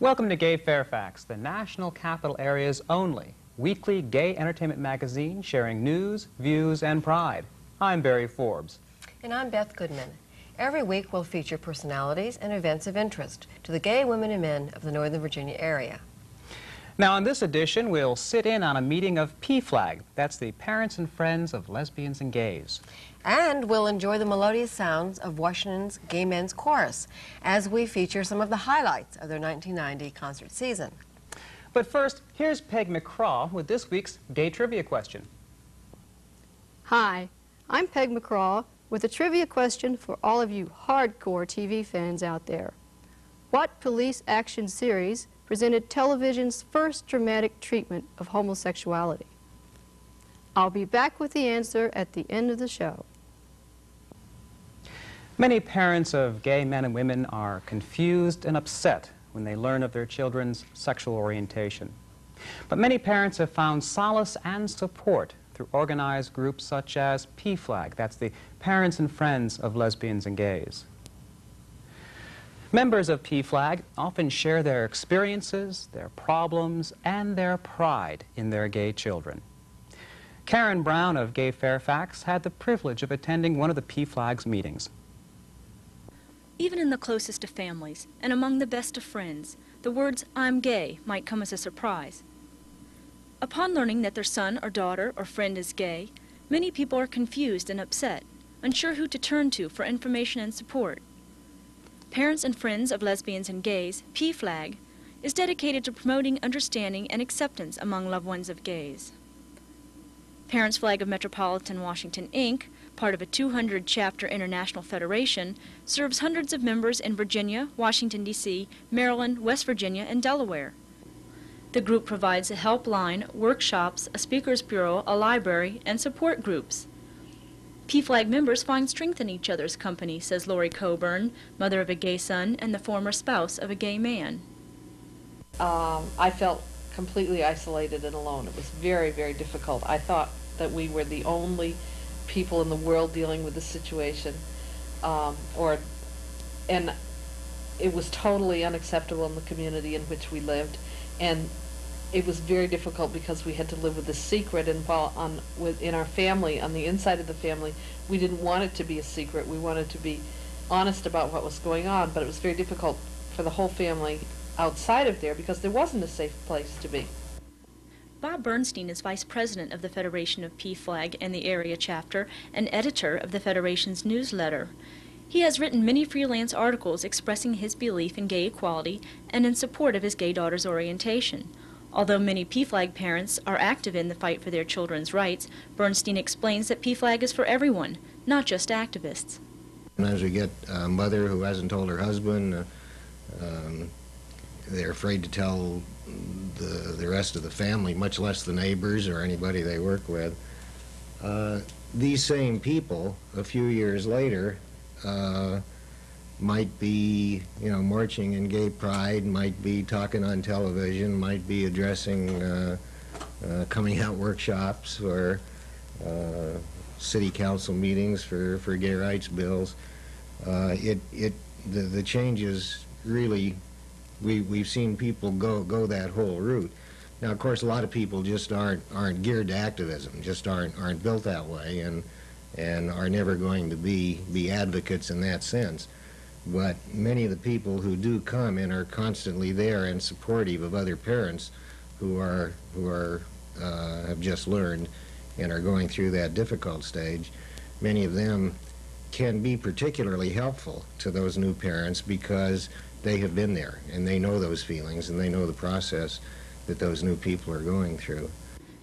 Welcome to Gay Fairfax, the National Capital Area's only weekly gay entertainment magazine sharing news, views, and pride. I'm Barry Forbes. And I'm Beth Goodman. Every week we'll feature personalities and events of interest to the gay women and men of the Northern Virginia area. Now, in this edition, we'll sit in on a meeting of FRiends. That's the Parents and Friends of Lesbians and Gays. And we'll enjoy the melodious sounds of Washington's Gay Men's Chorus as we feature some of the highlights of their 1990 concert season. But first, here's Peg McCraw with this week's gay trivia question. Hi, I'm Peg McCraw with a trivia question for all of you hardcore TV fans out there. What police action series presented television's first dramatic treatment of homosexuality? I'll be back with the answer at the end of the show. Many parents of gay men and women are confused and upset when they learn of their children's sexual orientation. But many parents have found solace and support through organized groups such as FRiends. That's the Parents and Friends of Lesbians and Gays. Members of FRiends often share their experiences, their problems, and their pride in their gay children. Karen Brown of Gay Fairfax had the privilege of attending one of the FRiends meetings. Even in the closest of families, and among the best of friends, the words, "I'm gay," might come as a surprise. Upon learning that their son or daughter or friend is gay, many people are confused and upset, unsure who to turn to for information and support. Parents and Friends of Lesbians and Gays, FRiends, is dedicated to promoting understanding and acceptance among loved ones of gays. Parents Flag of Metropolitan Washington, Inc., part of a 200-chapter international federation, serves hundreds of members in Virginia, Washington, D.C., Maryland, West Virginia, and Delaware. The group provides a helpline, workshops, a speakers bureau, a library, and support groups. FRiends members find strength in each other's company, says Lori Coburn, mother of a gay son and the former spouse of a gay man. I felt completely isolated and alone. It was very, very difficult. I thought that we were the only people in the world dealing with the situation, and it was totally unacceptable in the community in which we lived, and it was very difficult because we had to live with the secret, and while in our family, on the inside of the family, we didn't want it to be a secret. We wanted to be honest about what was going on, but it was very difficult for the whole family outside of there because there wasn't a safe place to be. Bob Bernstein is vice president of the Federation of FRiends and the area chapter and editor of the Federation's newsletter. He has written many freelance articles expressing his belief in gay equality and in support of his gay daughter's orientation. Although many FRiends parents are active in the fight for their children's rights, Bernstein explains that FRiends is for everyone, not just activists. Sometimes we get a mother who hasn't told her husband. They're afraid to tell the rest of the family, much less the neighbors or anybody they work with. These same people, a few years later, might be, marching in gay pride, might be talking on television, might be addressing coming out workshops or city council meetings for gay rights bills. The changes really, we've seen people go that whole route. Now, of course, a lot of people just aren't geared to activism, just aren't built that way, and are never going to be advocates in that sense. But many of the people who do come and are constantly there and supportive of other parents who have just learned and are going through that difficult stage, many of them can be particularly helpful to those new parents because they have been there and they know those feelings and they know the process that those new people are going through.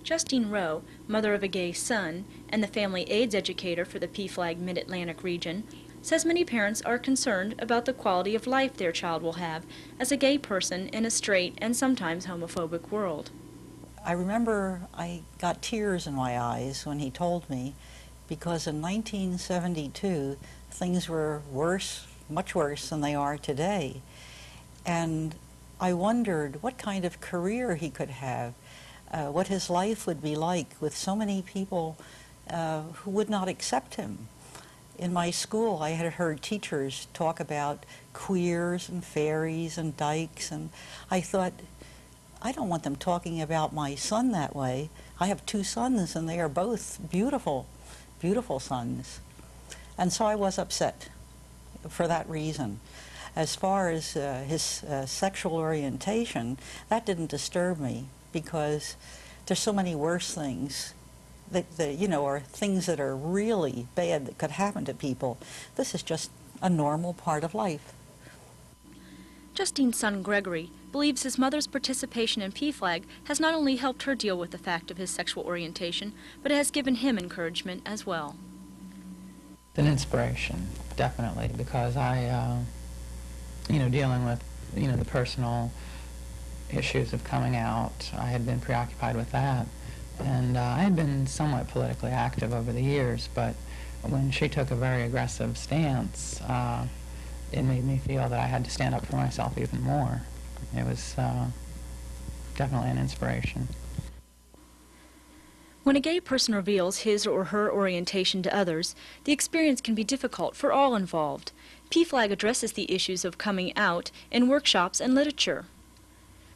Justine Rowe, mother of a gay son and the family AIDS educator for the FRiends Mid-Atlantic region, says many parents are concerned about the quality of life their child will have as a gay person in a straight and sometimes homophobic world. I remember I got tears in my eyes when he told me, because in 1972 things were worse, much worse than they are today. And I wondered what kind of career he could have, what his life would be like with so many people who would not accept him. In my school, I had heard teachers talk about queers and fairies and dykes, and I thought, I don't want them talking about my son that way. I have 2 sons, and they are both beautiful, beautiful sons. And so I was upset for that reason. As far as his sexual orientation, that didn't disturb me, because there's so many worse things that you know, are things that are really bad that could happen to people. This is just a normal part of life. Justine's son Gregory believes his mother's participation in PFLAG has not only helped her deal with the fact of his sexual orientation, but it has given him encouragement as well. It's an inspiration, definitely, because I, you know, dealing with, you know, the personal issues of coming out, I had been preoccupied with that. And I had been somewhat politically active over the years, but when she took a very aggressive stance, it made me feel that I had to stand up for myself even more. It was definitely an inspiration. When a gay person reveals his or her orientation to others, the experience can be difficult for all involved. PFLAG addresses the issues of coming out in workshops and literature.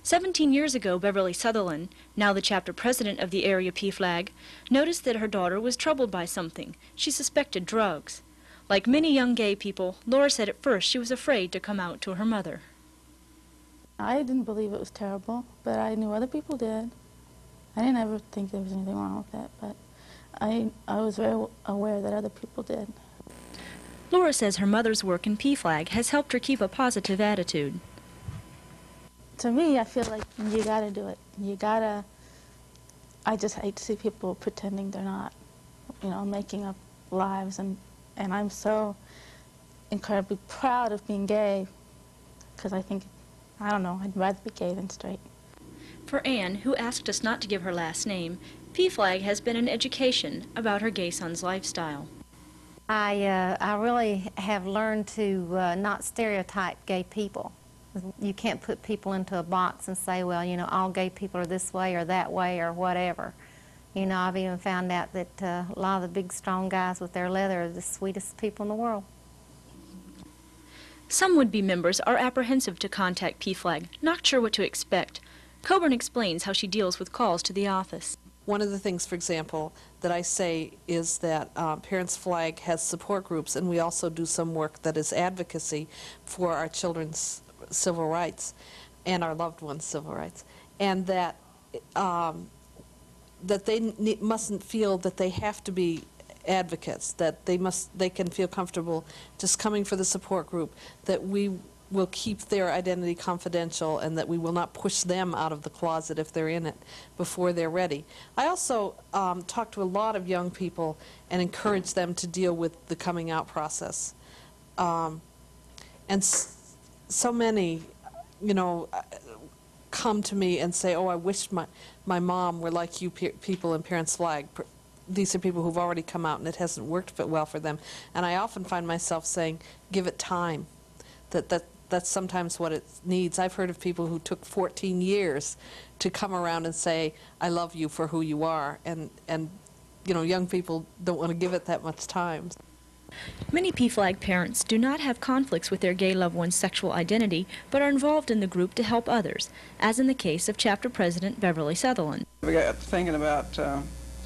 17 years ago, Beverly Sutherland, now the chapter president of the area PFLAG, noticed that her daughter was troubled by something. She suspected drugs. Like many young gay people, Laura said at first she was afraid to come out to her mother. I didn't believe it was terrible, but I knew other people did. I didn't ever think there was anything wrong with that, but I was very aware that other people did. Laura says her mother's work in PFLAG has helped her keep a positive attitude. To me, I feel like you gotta do it. You gotta, I just hate to see people pretending they're not, you know, making up lives, and I'm so incredibly proud of being gay, because I think, I don't know, I'd rather be gay than straight. For Anne, who asked us not to give her last name, PFLAG has been an education about her gay son's lifestyle. I really have learned to not stereotype gay people. You can't put people into a box and say, well, you know, all gay people are this way or that way or whatever. You know, I've even found out that a lot of the big, strong guys with their leather are the sweetest people in the world. Some would-be members are apprehensive to contact PFLAG, not sure what to expect. Coburn explains how she deals with calls to the office. One of the things, for example, that I say is that Parents Flag has support groups, and we also do some work that is advocacy for our children's civil rights and our loved ones' civil rights, and that that they mustn't feel that they have to be advocates, that they can feel comfortable just coming for the support group, that we will keep their identity confidential, and that we will not push them out of the closet if they're in it before they're ready. I also talk to a lot of young people and encourage them to deal with the coming out process. And so many, you know, come to me and say, oh, I wish my mom were like you people in Parents Flag. These are people who've already come out and it hasn't worked well for them. And I often find myself saying, give it time. That's sometimes what it needs. I've heard of people who took 14 years to come around and say, I love you for who you are. And you know, young people don't want to give it that much time. Many PFLAG parents do not have conflicts with their gay loved one's sexual identity, but are involved in the group to help others, as in the case of chapter president Beverly Sutherland. We got thinking about the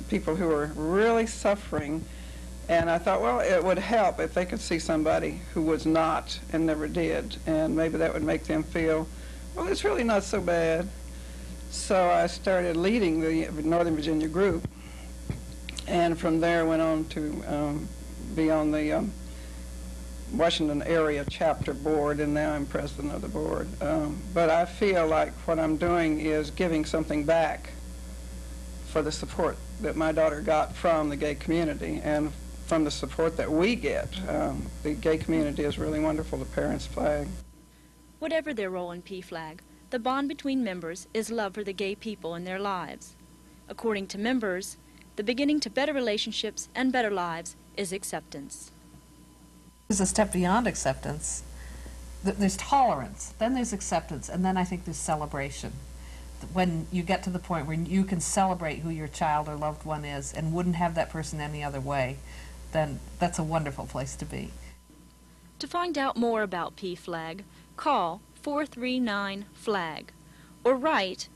people who are really suffering, and I thought, well, it would help if they could see somebody who was not and never did, and maybe that would make them feel, well, it's really not so bad. So I started leading the Northern Virginia group, and from there went on to be on the Washington area chapter board, and now I'm president of the board. But I feel like what I'm doing is giving something back for the support that my daughter got from the gay community and from the support that we get. The gay community is really wonderful to Parents Flag. Whatever their role in PFLAG, the bond between members is love for the gay people in their lives. According to members, the beginning to better relationships and better lives is acceptance. There's a step beyond acceptance. There's tolerance, then there's acceptance, and then I think there's celebration. When you get to the point where you can celebrate who your child or loved one is and wouldn't have that person any other way, then that's a wonderful place to be. To find out more about PFLAG, call 439-FLAG or write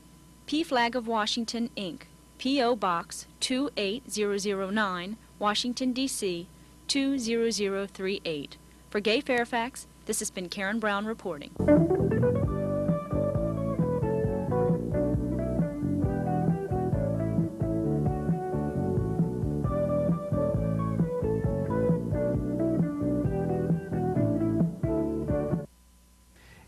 PFLAG of Washington, Inc., P.O. Box 28009, Washington, D.C. 20038. For Gay Fairfax, this has been Karen Brown reporting.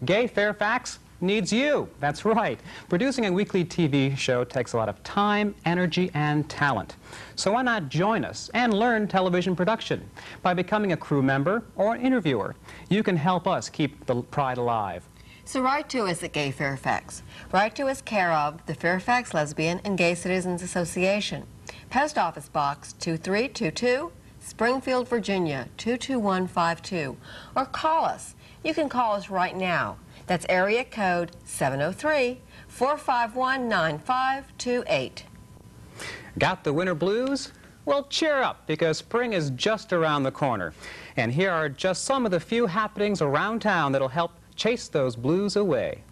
Gay Fairfax needs you. That's right. Producing a weekly TV show takes a lot of time, energy, and talent. So why not join us and learn television production? By becoming a crew member or an interviewer, you can help us keep the pride alive. So write to us at Gay Fairfax. Write to us care of the Fairfax Lesbian and Gay Citizens Association. Post Office Box 2322, Springfield, Virginia 22152. Or call us. You can call us right now. That's area code 703-451-9528. Got the winter blues? Well, cheer up, because spring is just around the corner. And here are just some of the few happenings around town that'll help chase those blues away.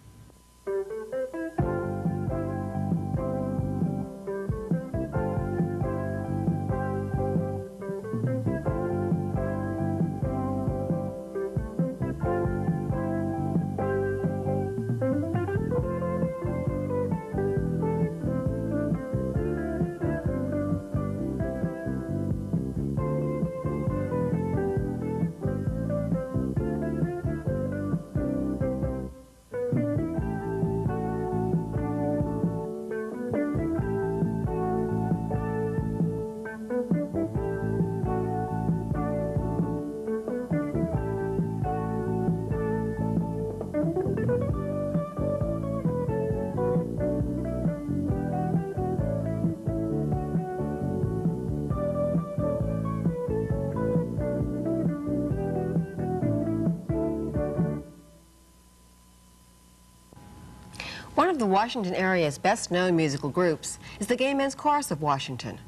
One of the Washington area's best-known musical groups is the Gay Men's Chorus of Washington.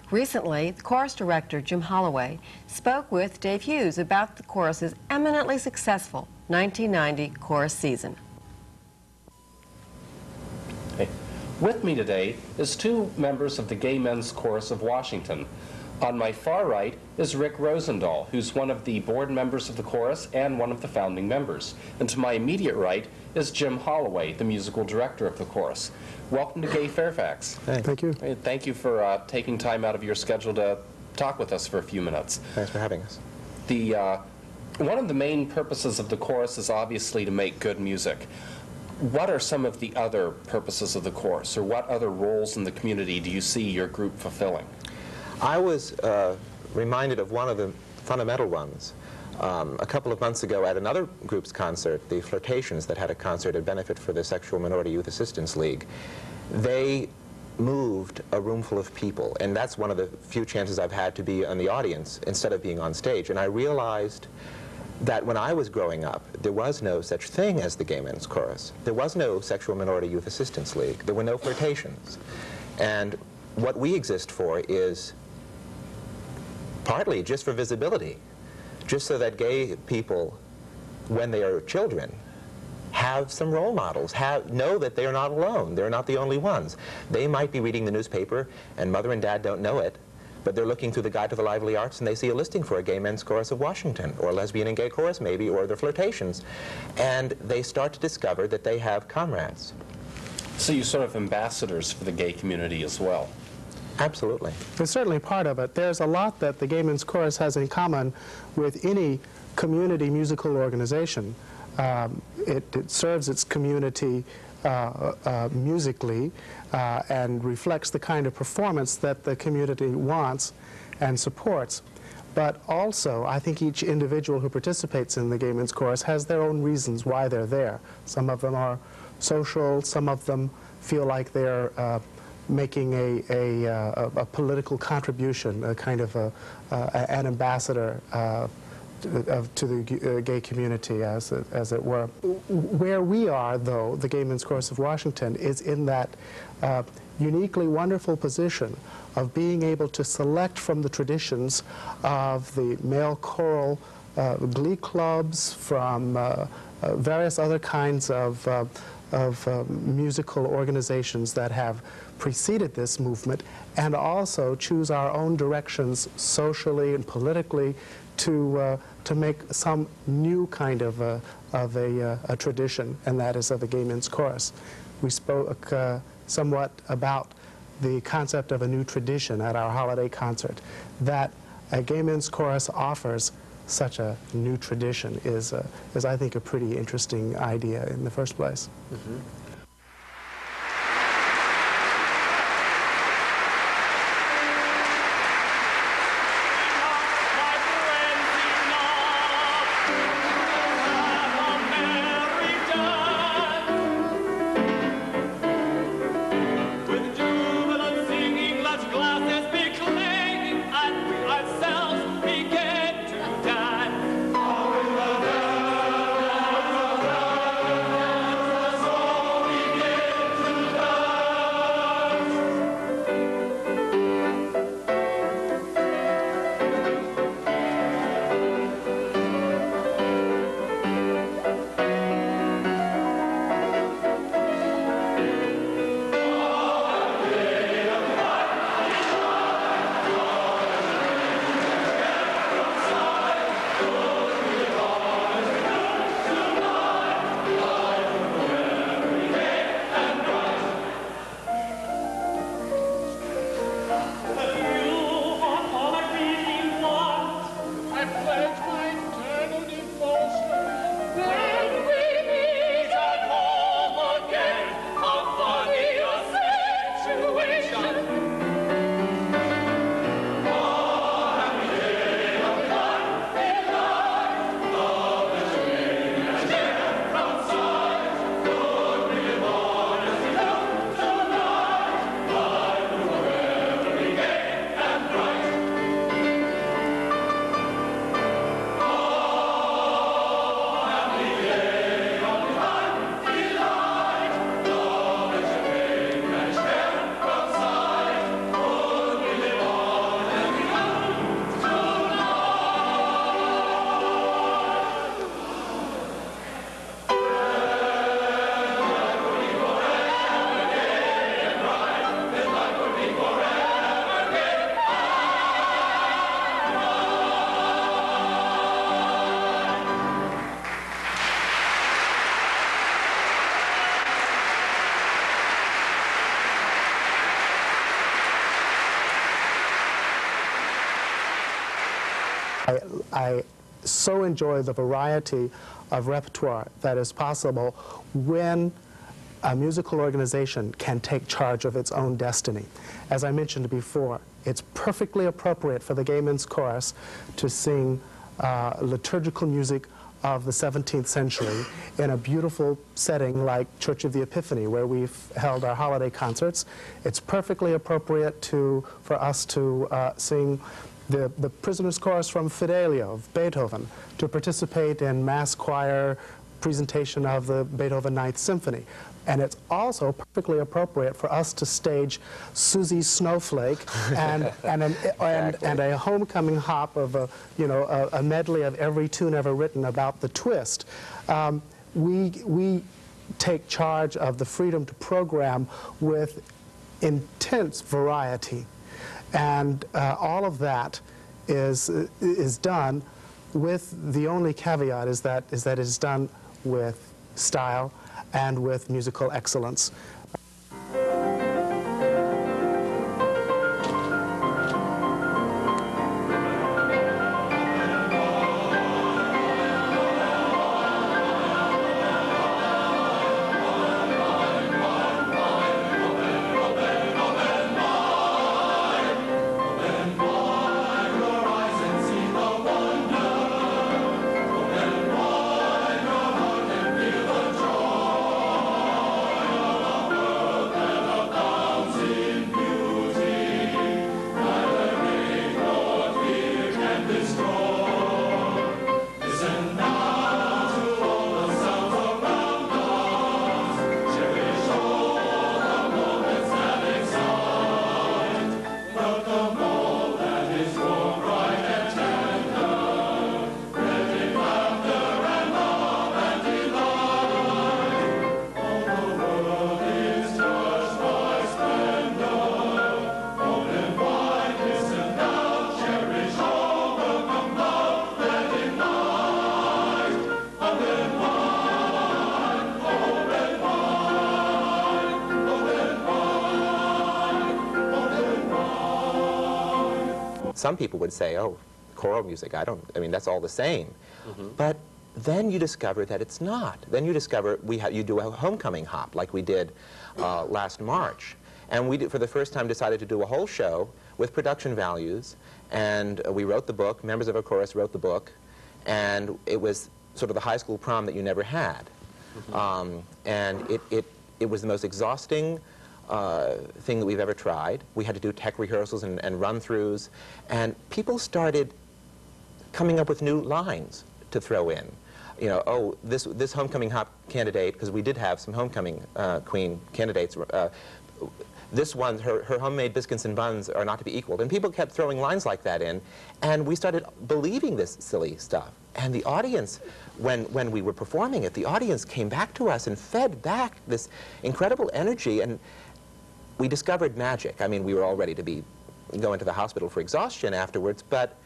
Recently, the chorus director, Jim Holloway, spoke with Dave Hughes about the chorus's eminently successful 1990 chorus season. Hey. With me today is two members of the Gay Men's Chorus of Washington. On my far right is Rick Rosendahl, who's one of the board members of the chorus and one of the founding members. And to my immediate right is Jim Holloway, the musical director of the chorus. Welcome to Gay Fairfax. Hey. Thank you. Hey, thank you for taking time out of your schedule to talk with us for a few minutes. Thanks for having us. One of the main purposes of the chorus is obviously to make good music. What are some of the other purposes of the chorus, or what other roles in the community do you see your group fulfilling? I was reminded of one of the fundamental ones a couple of months ago at another group's concert, the Flirtations, that had a concert at benefit for the Sexual Minority Youth Assistance League. They moved a room full of people, and that's one of the few chances I've had to be in the audience instead of being on stage. And I realized that when I was growing up, there was no such thing as the Gay Men's Chorus. There was no Sexual Minority Youth Assistance League. There were no Flirtations. And what we exist for is partly just for visibility, just so that gay people, when they are children, have some role models, know that they're not alone, they're not the only ones. They might be reading the newspaper and mother and dad don't know it, but they're looking through the Guide to the Lively Arts and they see a listing for a Gay Men's Chorus of Washington, or a Lesbian and Gay Chorus maybe, or the Flirtations, and they start to discover that they have comrades. So you're sort of ambassadors for the gay community as well. Absolutely. It's certainly part of it. There's a lot that the Gay Men's Chorus has in common with any community musical organization. It serves its community musically and reflects the kind of performance that the community wants and supports. But also, I think each individual who participates in the Gay Men's Chorus has their own reasons why they're there. Some of them are social, some of them feel like they're making a political contribution, a kind of an ambassador to the gay community, as it were. Where we are, though, the Gay Men's Chorus of Washington, is in that uniquely wonderful position of being able to select from the traditions of the male choral glee clubs, from various other kinds of musical organizations that have preceded this movement, and also choose our own directions socially and politically to make some new kind of a tradition, and that is of the Gay Men's Chorus. We spoke somewhat about the concept of a new tradition at our holiday concert. That a Gay Men's Chorus offers such a new tradition is I think, a pretty interesting idea in the first place. Mm-hmm. I so enjoy the variety of repertoire that is possible when a musical organization can take charge of its own destiny. As I mentioned before, it's perfectly appropriate for the Gay Men's Chorus to sing liturgical music of the 17th century in a beautiful setting like Church of the Epiphany, where we've held our holiday concerts. It's perfectly appropriate for us to sing the Prisoner's Chorus from Fidelio of Beethoven, to participate in mass choir presentation of the Beethoven Ninth Symphony. And it's also perfectly appropriate for us to stage Susie's Snowflake and a homecoming hop of a medley of every tune ever written about the twist. We take charge of the freedom to program with intense variety. And all of that is done with the only caveat is that it is done with style and with musical excellence. some people would say, oh, choral music, I mean, that's all the same. But then you discover that it's not. Then you discover you do a homecoming hop like we did last March. And we, for the first time, decided to do a whole show with production values. And we wrote the book, members of our chorus wrote the book, and it was sort of the high school prom that you never had. And it was the most exhausting thing that we've ever tried. We had to do tech rehearsals and run-throughs, and people started coming up with new lines to throw in. You know, oh, this homecoming hop candidate, because we did have some homecoming queen candidates, this one, her homemade biscuits and buns are not to be equaled. And people kept throwing lines like that in, and we started believing this silly stuff. And the audience, when we were performing it, the audience came back to us and fed back this incredible energy, and we discovered magic. I mean, we were all ready to go into the hospital for exhaustion afterwards, but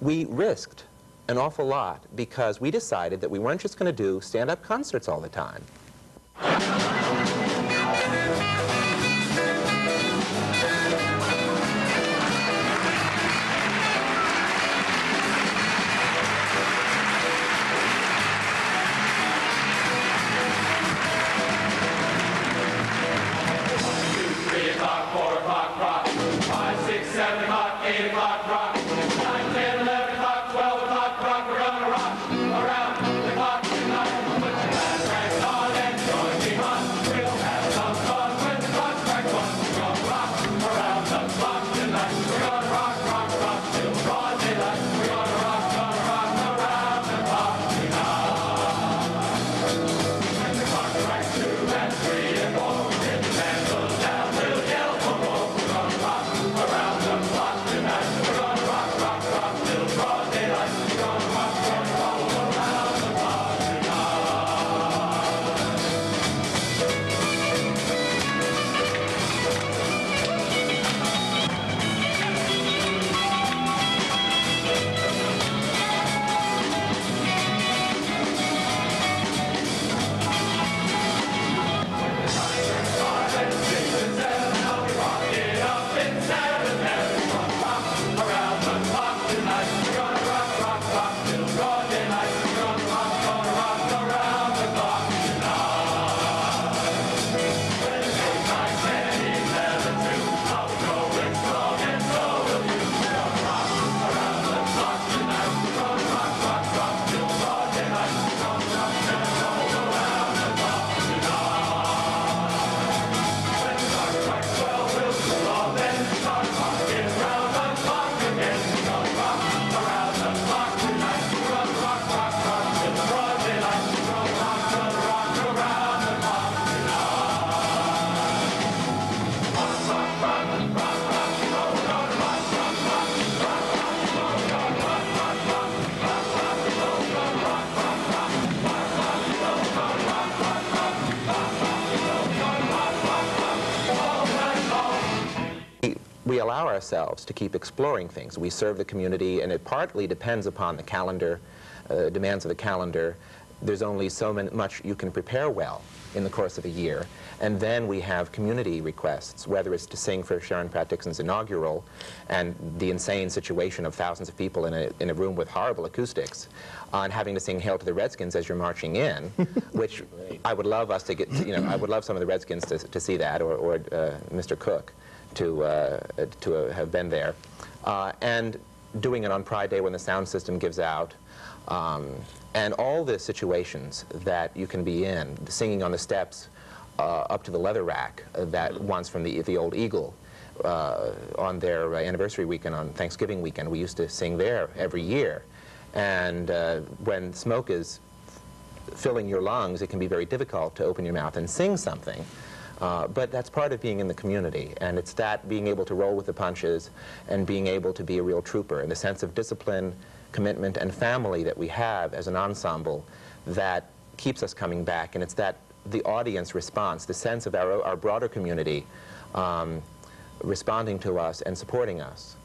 we risked an awful lot because we decided that we weren't just going to do stand-up concerts all the time. We allow ourselves to keep exploring things. We serve the community, and it partly depends upon the calendar, demands of the calendar. There's only so much you can prepare well in the course of a year. And then we have community requests, whether it's to sing for Sharon Pratt Dixon's inaugural and the insane situation of thousands of people in a room with horrible acoustics, and having to sing Hail to the Redskins as you're marching in, which I would love us to get, I would love some of the Redskins to see that, or Mr. Cook to have been there. And doing it on Pride Day when the sound system gives out. And all the situations that you can be in, singing on the steps up to the leather rack that once from the old Eagle on their anniversary weekend, on Thanksgiving weekend. We used to sing there every year. And when smoke is filling your lungs, it can be very difficult to open your mouth and sing something. But that's part of being in the community, and it's that being able to roll with the punches and being able to be a real trooper, and the sense of discipline, commitment, and family that we have as an ensemble that keeps us coming back. And it's that the audience response, the sense of our broader community responding to us and supporting us,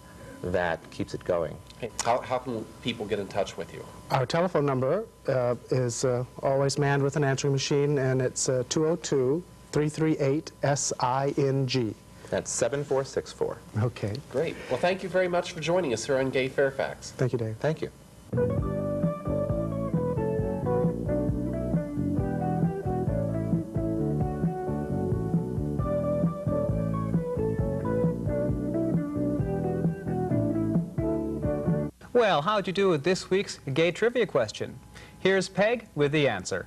that keeps it going. Hey, how can people get in touch with you? Our telephone number is always manned with an answering machine, and it's 202-338-SING. That's 7464. Okay. Great. Well, thank you very much for joining us here on Gay Fairfax. Thank you, Dave. Thank you. Well, how'd you do with this week's gay trivia question? Here's Peg with the answer.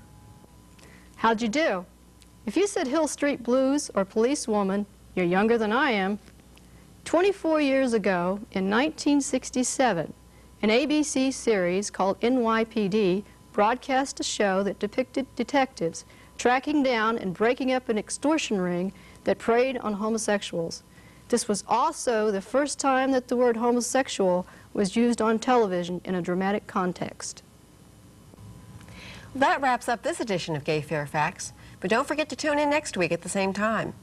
How'd you do? If you said Hill Street Blues or Policewoman, you're younger than I am. 24 years ago, in 1967, an ABC series called NYPD broadcast a show that depicted detectives tracking down and breaking up an extortion ring that preyed on homosexuals. This was also the first time that the word homosexual was used on television in a dramatic context. That wraps up this edition of Gay Fairfax, but don't forget to tune in next week at the same time.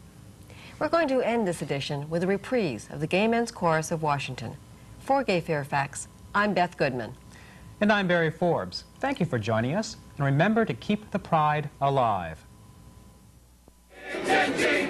We're going to end this edition with a reprise of the Gay Men's Chorus of Washington. For Gay Fairfax, I'm Beth Goodman. And I'm Barry Forbes. Thank you for joining us, and remember to keep the pride alive. Everybody